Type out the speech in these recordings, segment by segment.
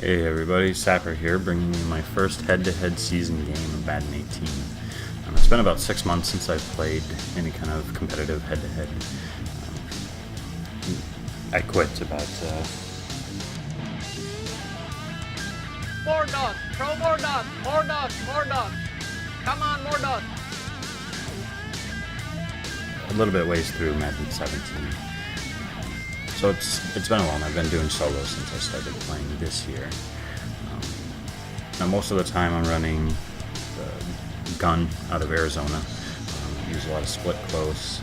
Hey everybody, Sapper here, bringing you my first head-to-head season game of Madden 18. It's been about 6 months since I've played any kind of competitive head-to-head. I quit about... More dots! Throw more dots! More dots! More dots! Come on, more dots! a little bit ways through Madden 17. So it's been a while, and I've been doing solo since I started playing this year. Now most of the time I'm running gun out of Arizona. Use a lot of split close.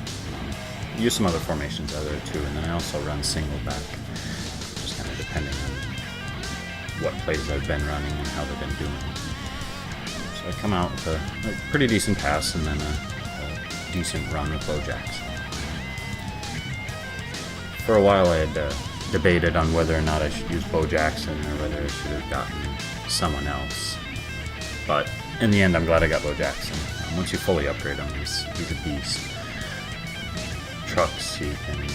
Use some other formations out there too, and then I also run single back, just kind of depending on what plays I've been running and how they've been doing. So I come out with a pretty decent pass and then a decent run with Bo Jackson. For a while I had debated on whether or not I should use Bo Jackson or whether I should have gotten someone else. But in the end I'm glad I got Bo Jackson. Once you fully upgrade him, he's a beast. Trucks, he can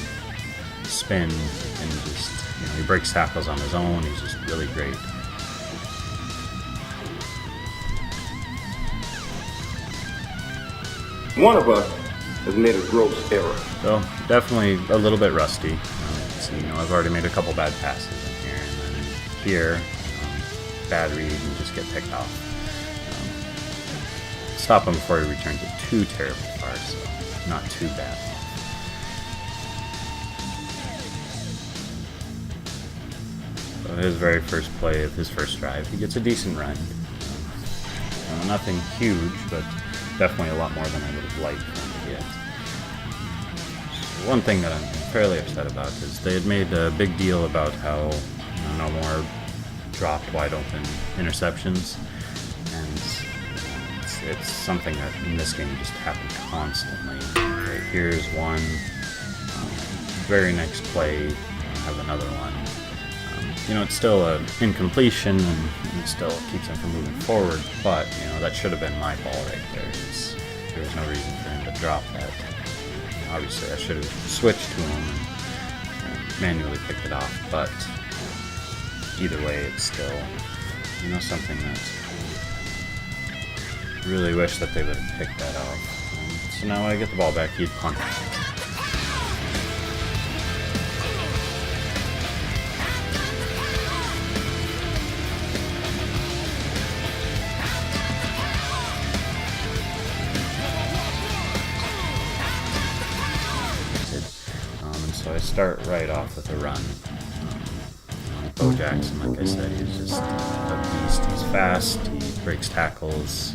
spin, and just, he breaks tackles on his own, he's just really great. One of us has made a gross error. So, definitely a little bit rusty. So, I've already made a couple bad passes in here, and then here, bad read and just get picked off. Stop him before he returns it too terribly far, so not too bad. So his very first play of his first drive, he gets a decent run. Nothing huge, but definitely a lot more than I would have liked him to get. So one thing that I'm fairly upset about is they had made a big deal about how no more dropped wide open interceptions, and it's something that in this game just happened constantly. Okay, here's one. Very next play, I'll have another one. It's still an incompletion, and it still keeps him from moving forward, but, that should have been my ball right there. There was no reason for him to drop that. Obviously, I should have switched to him and manually picked it off, but either way, it's still, something that I really wish that they would have picked that off. So now I get the ball back, he'd punt it. So I start right off with a run. Bo Jackson, like I said, he's just a beast. He's fast, he breaks tackles.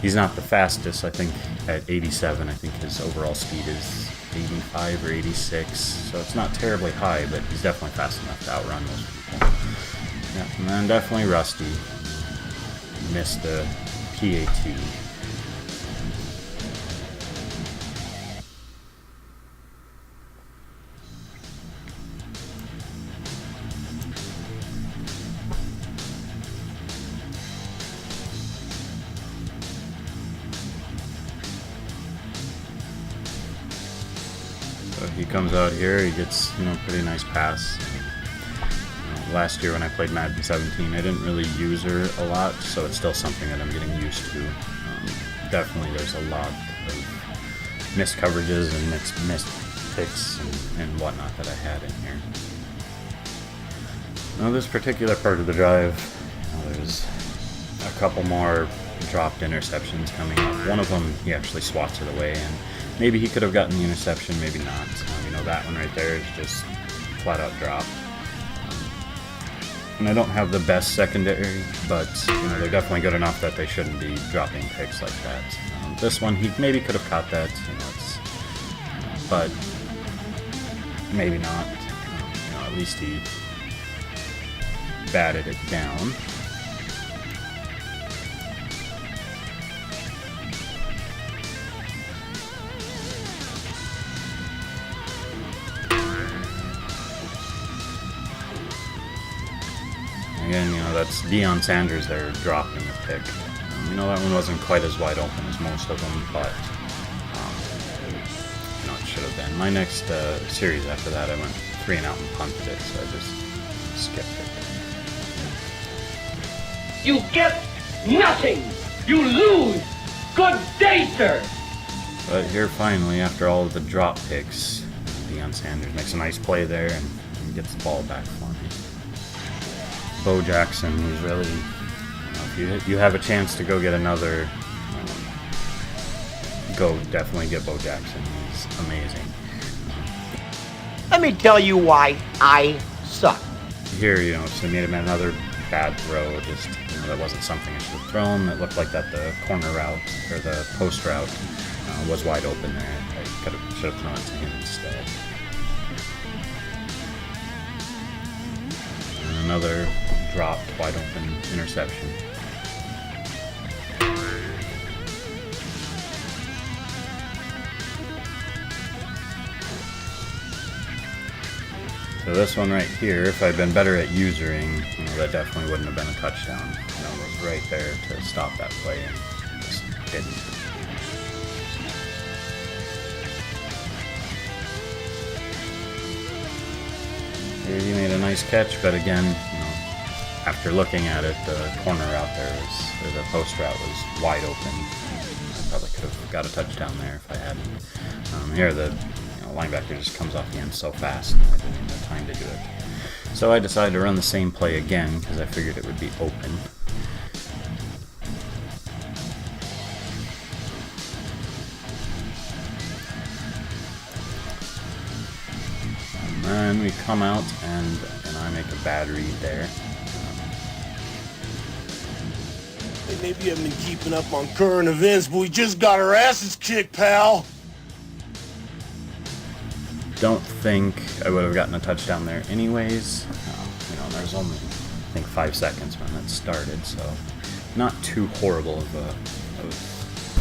He's not the fastest. I think at 87, I think his overall speed is 85 or 86. So it's not terribly high, but he's definitely fast enough to outrun most people. Yeah, and then definitely rusty. Missed the PAT. So he comes out here, he gets, pretty nice pass. Last year when I played Madden 17, I didn't really use her a lot, so it's still something that I'm getting used to. Definitely there's a lot of missed coverages and missed picks and whatnot that I had in here. Now this particular part of the drive, there's a couple more dropped interceptions coming up. One of them, he actually swats it away, and maybe he could have gotten the interception, maybe not. That one right there is just flat out drop. And I don't have the best secondary, but they're definitely good enough that they shouldn't be dropping picks like that. This one, he maybe could have caught that, but maybe not. At least he batted it down. Again, that's Deion Sanders there dropping the pick. That one wasn't quite as wide open as most of them, but it should have been. My next series after that, I went 3 and out and punted it, so I just skipped it. You get nothing. You lose. Good day, sir. But here finally, after all of the drop picks, Deion Sanders makes a nice play there and gets the ball back for me. Bo Jackson, he's really, if you have a chance to go get another, go definitely get Bo Jackson. He's amazing. Let me tell you why I suck. Here, so they made him another bad throw. Just, that wasn't something I should have thrown. It looked like that the corner route or the post route was wide open there. I should have thrown it to him instead. And another dropped wide open interception. So this one right here, if I'd been better at usering, that definitely wouldn't have been a touchdown. It was right there to stop that play and just didn't. Here he made a nice catch, but again, after looking at it, the corner out there or the post route was wide open. I probably could have got a touchdown there if I hadn't. Here the linebacker just comes off the end so fast, I didn't even have time to do it. So I decided to run the same play again because I figured it would be open. And then we come out and I make a bad read there. Hey, maybe you haven't been keeping up on current events, but we just got our asses kicked, pal. Don't think I would have gotten a touchdown there anyways. There's only, I think, 5 seconds when that started, so not too horrible of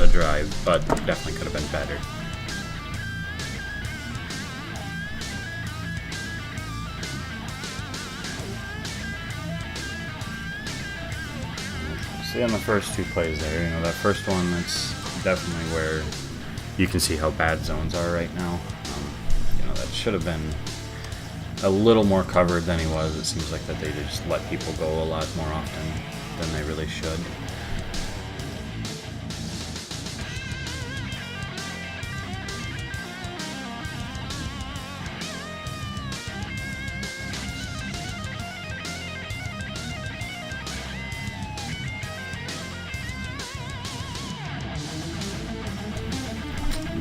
a drive, but definitely could have been better. See on the first two plays there, that first one, that's definitely where you can see how bad zones are right now. That should have been a little more covered than he was. It seems like that they just let people go a lot more often than they really should.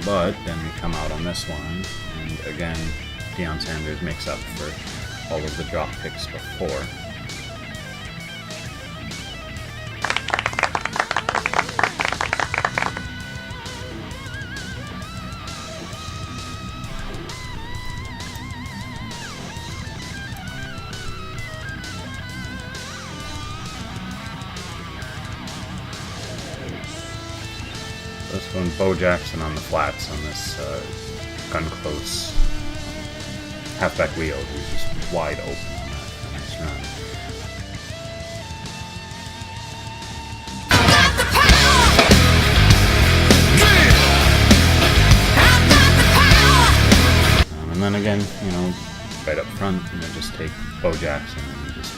But then we come out on this one, and again, Deion Sanders makes up for all of the drop picks before. This one, Bo Jackson on the flats on this gun close halfback wheel. He's just wide open on that nice run. And then again, right up front, just take Bo Jackson and he just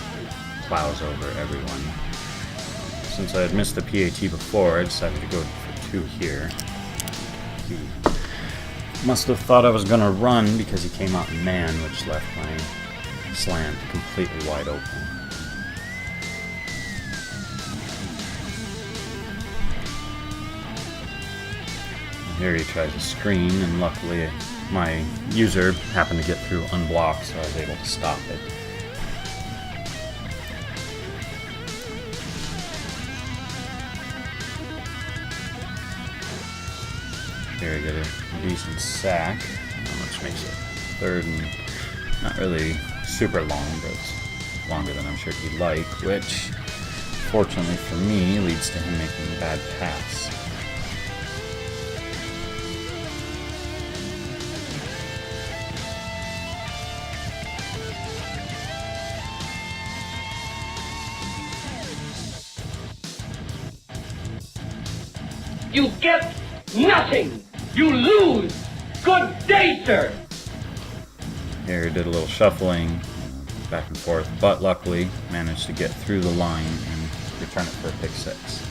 plows over everyone. Since I had missed the PAT before, I decided to go for 2 here. He must have thought I was going to run because he came out in man, which left my slant completely wide open. And here he tries a screen, and luckily my user happened to get through unblocked, so I was able to stop it. Here we get a decent sack, which makes it 3rd and not really super long, but it's longer than I'm sure he'd like, which, fortunately for me, leads to him making a bad pass. You get nothing. You lose. Good day, sir. Here he did a little shuffling, back and forth, but luckily managed to get through the line and return it for a pick six.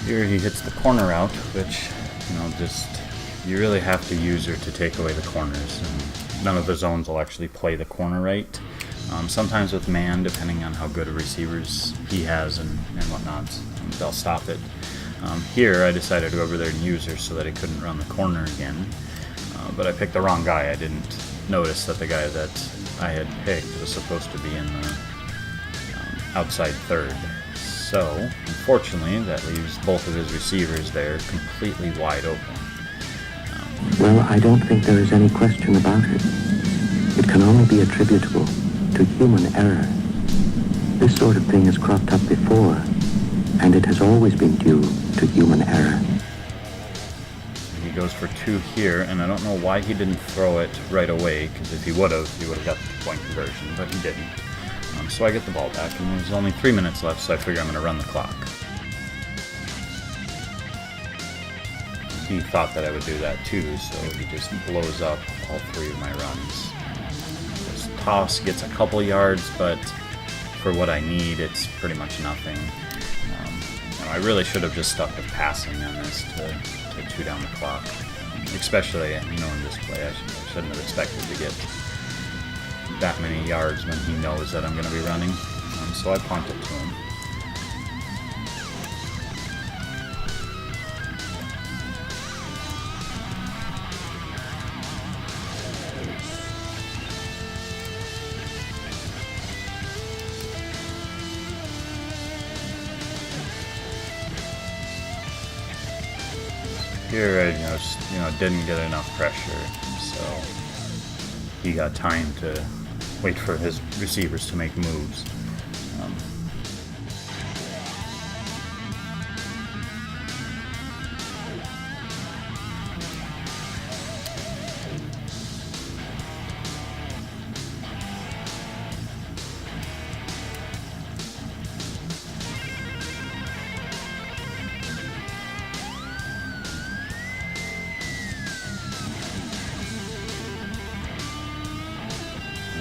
Here he hits the corner route, which, you know, just, you really have to use her to take away the corners. And none of the zones will actually play the corner right. Sometimes with man, depending on how good of receivers he has and whatnot, they'll stop it. Here I decided to go over there and use her so that he couldn't run the corner again. But I picked the wrong guy. I didn't notice that the guy that I had picked was supposed to be in the outside third. So, unfortunately, that leaves both of his receivers there completely wide open. Well, I don't think there is any question about it. It can only be attributable to human error. This sort of thing has cropped up before, and it has always been due to human error. He goes for 2 here, and I don't know why he didn't throw it right away, because if he would have got the point conversion, but he didn't. So I get the ball back, and there's only 3 minutes left, so I figure I'm going to run the clock. He thought that I would do that too, so he just blows up all 3 of my runs. This toss gets a couple yards, but for what I need, it's pretty much nothing. I really should have just stuck with passing on this to chew down the clock. Especially, in this play, I shouldn't have expected to get that many yards when he knows that I'm going to be running. So I punt it to him. Here I just didn't get enough pressure, so he got time to wait for his receivers to make moves.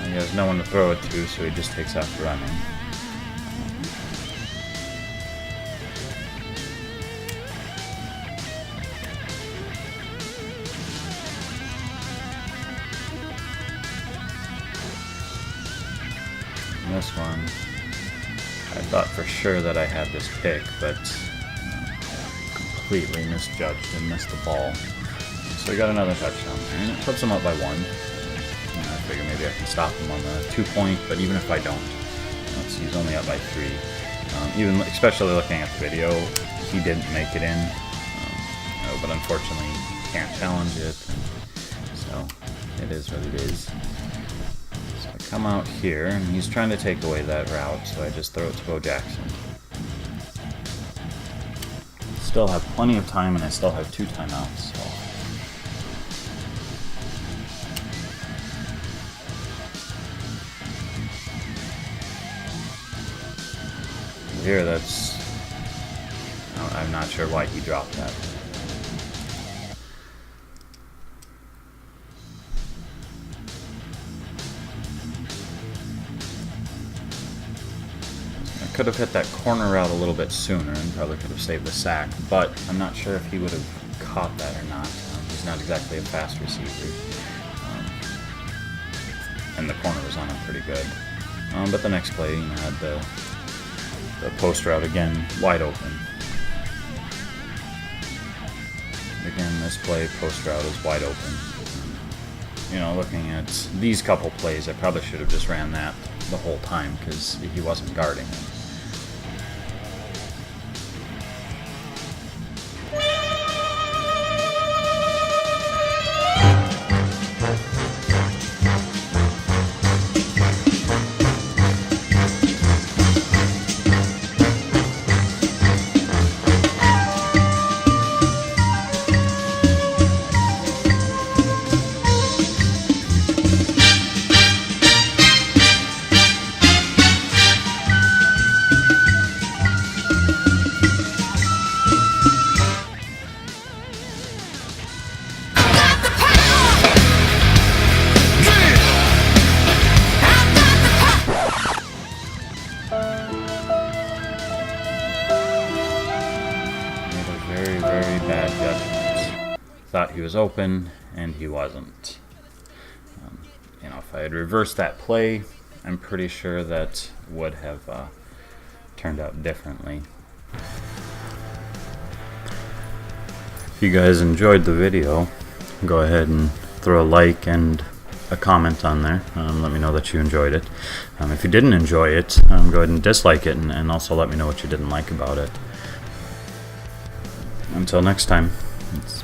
He has no one to throw it to, so he just takes off running. And this one, I thought for sure that I had this pick, but completely misjudged and missed the ball. So he got another touchdown there, and it puts him up by 1. I figure maybe I can stop him on the 2-point, but even if I don't, he's only up by 3. Especially looking at the video, he didn't make it in, but unfortunately can't challenge it, so it is what it is. So I come out here, and he's trying to take away that route, so I just throw it to Bo Jackson. Still have plenty of time, and I still have 2 timeouts, so. Here, I'm not sure why he dropped that. I could have hit that corner route a little bit sooner and probably could have saved the sack, but I'm not sure if he would have caught that or not. He's not exactly a fast receiver. And the corner was on him pretty good. But the next play, had the post route again, wide open. Again, this play, post route is wide open. Looking at these couple plays, I probably should have just ran that the whole time because he wasn't guarding it. thought he was open, and he wasn't. You know, if I had reversed that play, I'm pretty sure that would have turned out differently. If you guys enjoyed the video, go ahead and throw a like and a comment on there. Let me know that you enjoyed it. If you didn't enjoy it, go ahead and dislike it, and also let me know what you didn't like about it. Until next time, it's